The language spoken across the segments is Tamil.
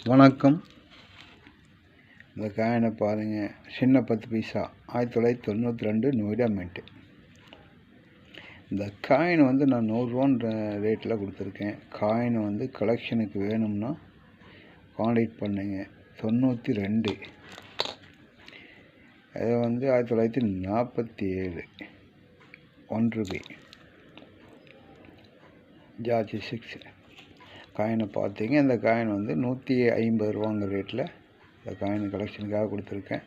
வணக்கம். இந்த காயினை பாருங்கள். சின்ன 10 பைசா 1992 நொய்டா மின்ட்டு. இந்த காயின் வந்து நான் 100 ரூபான்ற ரேட்டில் கொடுத்துருக்கேன். காயின் வந்து கலெக்ஷனுக்கு வேணும்னா கான்டாக்ட் பண்ணுங்க. 92 அது வந்து 1947 1 ரூபி ஜார்ஜ் 6 காயினை பார்த்தீங்க. இந்த காயின் வந்து 150 ரூபாங்கிற ரேட்டில் இந்த காயின் கலெக்ஷனுக்காக கொடுத்துருக்கேன்.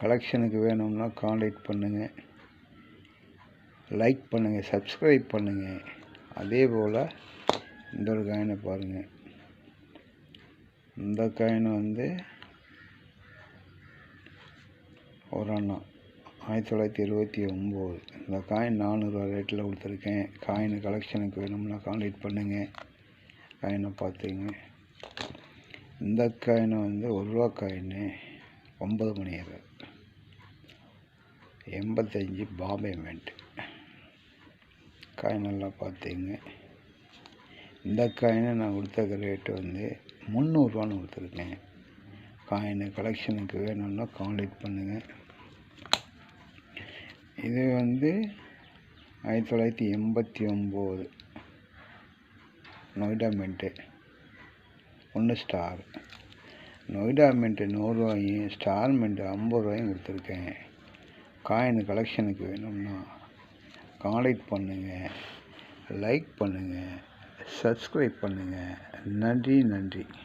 கலெக்ஷனுக்கு வேணும்னா கான்டாக்ட் பண்ணுங்கள், லைக் பண்ணுங்கள், சப்ஸ்கிரைப் பண்ணுங்கள். அதே போல் இந்த ஒரு காயினை பாருங்கள். இந்த காயின் வந்து ஒரு அண்ணா 1979 இந்த காயின் 400 ரூபா ரேட்டில் கொடுத்துருக்கேன். காயின் கலெக்ஷனுக்கு வேணும்னா கான்டாக்ட் பண்ணுங்கள். காயினை பார்த்தீங்க. இந்த காயினை வந்து 1 ரூபா காயின்னு 9 மணி 85 பாம்பே மின்ட் காயின் நல்லா பார்த்தீங்க. இந்த காயினை நான் கொடுத்த ரேட்டு வந்து 300 ரூபான்னு கொடுத்துருக்கேன். காயின் கலெக்ஷனுக்கு வேணும்னா கான்டாக்ட் பண்ணுங்கள். இது வந்து 1989 Noida mint 1 star. Noida mint 100 ரூபாயும் ஸ்டார் மின்ட்டு 50 ரூபாயும் கொடுத்துருக்கேன். காயின் கலெக்ஷனுக்கு வேணும்னா கான்டாக்ட் பண்ணுங்கள், லைக் பண்ணுங்கள், சப்ஸ்கிரைப் பண்ணுங்கள். நன்றி.